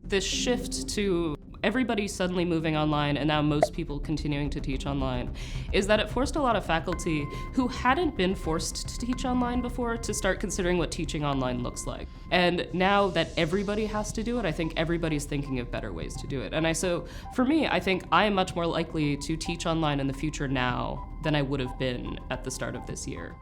This shift to everybody suddenly moving online and now most people continuing to teach online is that it forced a lot of faculty who hadn't been forced to teach online before to start considering what teaching online looks like. And now that everybody has to do it, I think everybody's thinking of better ways to do it. So for me, I think I am much more likely to teach online in the future now than I would have been at the start of this year.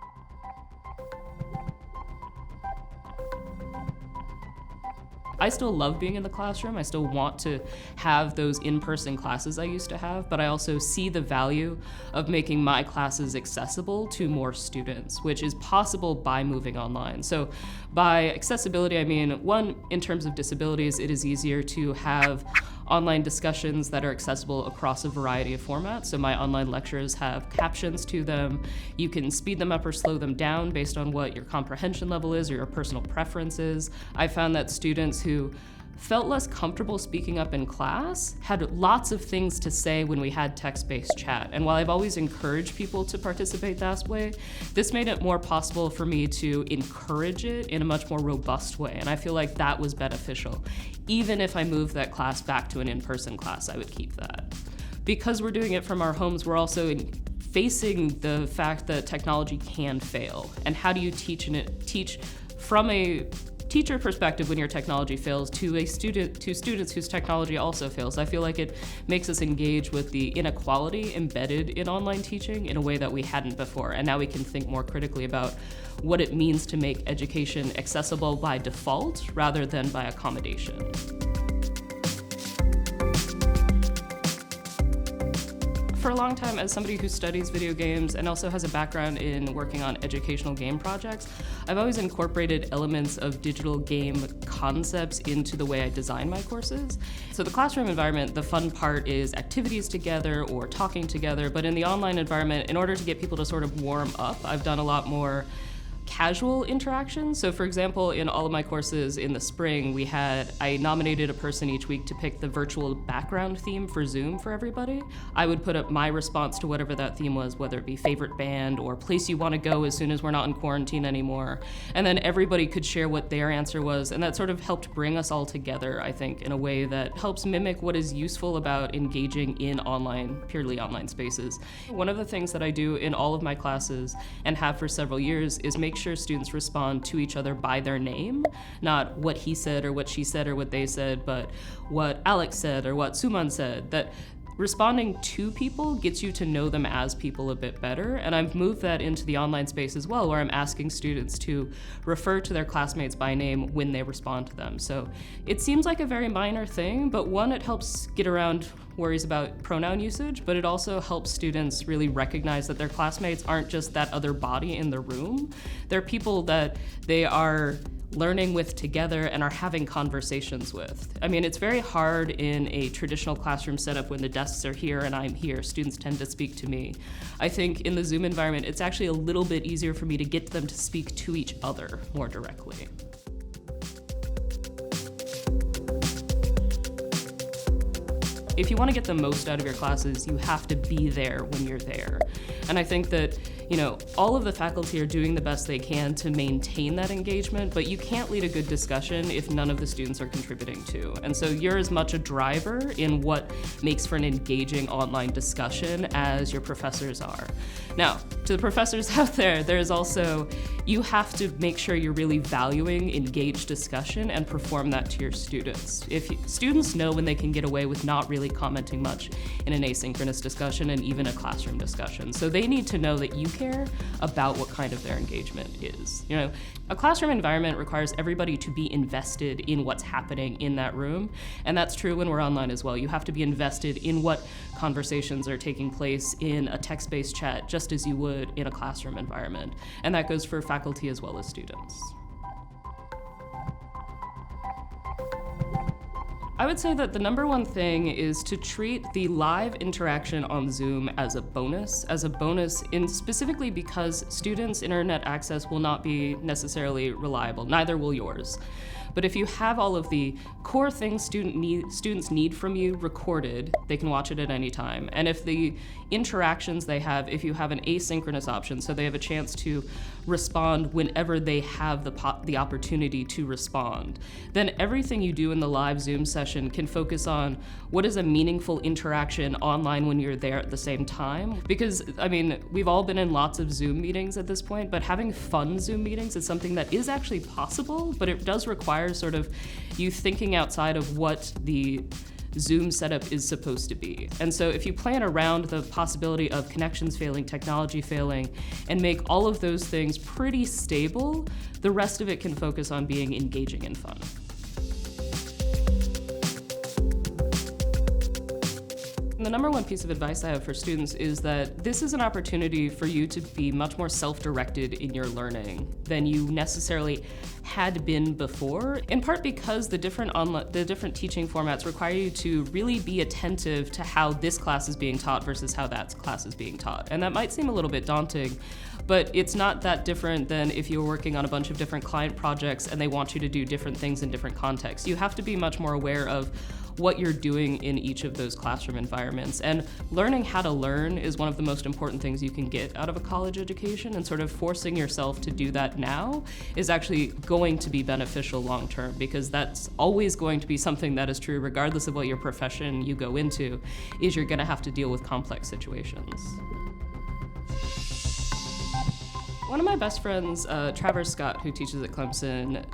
I still love being in the classroom. I still want to have those in-person classes I used to have, but I also see the value of making my classes accessible to more students, which is possible by moving online. So by accessibility, I mean, one, in terms of disabilities, it is easier to have online discussions that are accessible across a variety of formats. So my online lectures have captions to them. You can speed them up or slow them down based on what your comprehension level is or your personal preferences. I found that students who felt less comfortable speaking up in class had lots of things to say when we had text-based chat. And while I've always encouraged people to participate that way, this made it more possible for me to encourage it in a much more robust way. And I feel like that was beneficial. Even if I moved that class back to an in-person class, I would keep that. Because we're doing it from our homes, we're also facing the fact that technology can fail. And how do you teach from a teacher perspective when your technology fails to students whose technology also fails? I feel like it makes us engage with the inequality embedded in online teaching in a way that we hadn't before. And now we can think more critically about what it means to make education accessible by default rather than by accommodation. For a long time, as somebody who studies video games and also has a background in working on educational game projects, I've always incorporated elements of digital game concepts into the way I design my courses. So the classroom environment, the fun part is activities together or talking together, but in the online environment, in order to get people to sort of warm up, I've done a lot more casual interaction. So for example, in all of my courses in the spring, I nominated a person each week to pick the virtual background theme for Zoom for everybody. I would put up my response to whatever that theme was, whether it be favorite band or place you want to go as soon as we're not in quarantine anymore. And then everybody could share what their answer was. And that sort of helped bring us all together, I think, in a way that helps mimic what is useful about engaging in purely online spaces. One of the things that I do in all of my classes and have for several years is make sure students respond to each other by their name, not what he said or what she said or what they said, but what Alex said or what Suman said. That responding to people gets you to know them as people a bit better, and I've moved that into the online space as well, where I'm asking students to refer to their classmates by name when they respond to them. So it seems like a very minor thing, but one, it helps get around worries about pronoun usage, but it also helps students really recognize that their classmates aren't just that other body in the room. They're people that they are learning with together and are having conversations with. I mean, it's very hard in a traditional classroom setup when the desks are here and I'm here. Students tend to speak to me. I think in the Zoom environment, it's actually a little bit easier for me to get them to speak to each other more directly. If you want to get the most out of your classes, you have to be there when you're there. And I think that, all of the faculty are doing the best they can to maintain that engagement, but you can't lead a good discussion if none of the students are contributing to. And so you're as much a driver in what makes for an engaging online discussion as your professors are. Now, to the professors out there, there's also, you have to make sure you're really valuing engaged discussion and perform that to your students. Students know when they can get away with not really commenting much in an asynchronous discussion and even a classroom discussion. So they need to know that you care about what kind of their engagement is. A classroom environment requires everybody to be invested in what's happening in that room, and that's true when we're online as well. You have to be invested in what conversations are taking place in a text-based chat, just as you would in a classroom environment. And that goes for faculty as well as students. I would say that the number one thing is to treat the live interaction on Zoom as a bonus specifically because students' internet access will not be necessarily reliable, neither will yours. But if you have all of the core things students need from you recorded, they can watch it at any time. And if the interactions they have, if you have an asynchronous option, so they have a chance to respond whenever they have the opportunity to respond, then everything you do in the live Zoom session session can focus on what is a meaningful interaction online when you're there at the same time. Because, I mean, we've all been in lots of Zoom meetings at this point, but having fun Zoom meetings is something that is actually possible, but it does require sort of you thinking outside of what the Zoom setup is supposed to be. And so if you plan around the possibility of connections failing, technology failing, and make all of those things pretty stable, the rest of it can focus on being engaging and fun. The number one piece of advice I have for students is that this is an opportunity for you to be much more self-directed in your learning than you necessarily had been before, in part because the different teaching formats require you to really be attentive to how this class is being taught versus how that class is being taught. And that might seem a little bit daunting, but it's not that different than if you're working on a bunch of different client projects and they want you to do different things in different contexts. You have to be much more aware of what you're doing in each of those classroom environments. And learning how to learn is one of the most important things you can get out of a college education, and sort of forcing yourself to do that now is actually going to be beneficial long term, because that's always going to be something that is true regardless of what your profession you go into, is you're gonna have to deal with complex situations. One of my best friends, Travers Scott, who teaches at Clemson,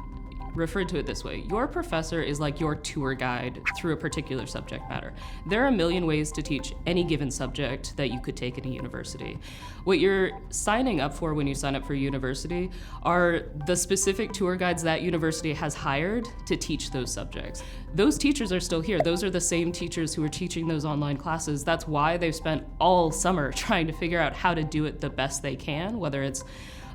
referred to it this way: your professor is like your tour guide through a particular subject matter. There are a million ways to teach any given subject that you could take in a university. What you're signing up for when you sign up for a university are the specific tour guides that university has hired to teach those subjects. Those teachers are still here. Those are the same teachers who are teaching those online classes. That's why they've spent all summer trying to figure out how to do it the best they can, whether it's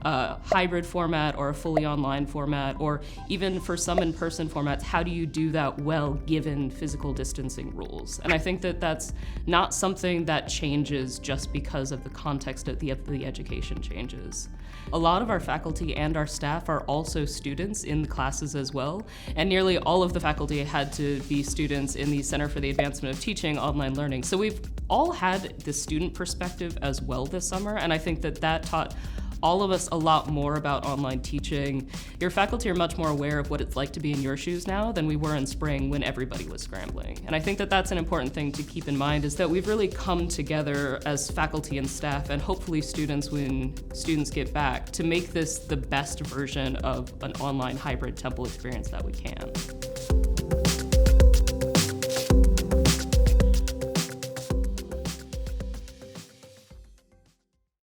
a hybrid format or a fully online format, or even for some in-person formats, how do you do that well given physical distancing rules? And I think that that's not something that changes just because of the context of the education changes. A lot of our faculty and our staff are also students in the classes as well, and nearly all of the faculty had to be students in the Center for the Advancement of Teaching Online Learning. So we've all had the student perspective as well this summer, and I think that that taught all of us a lot more about online teaching. Your faculty are much more aware of what it's like to be in your shoes now than we were in spring when everybody was scrambling. And I think that that's an important thing to keep in mind, is that we've really come together as faculty and staff, and hopefully students when students get back, to make this the best version of an online hybrid Temple experience that we can.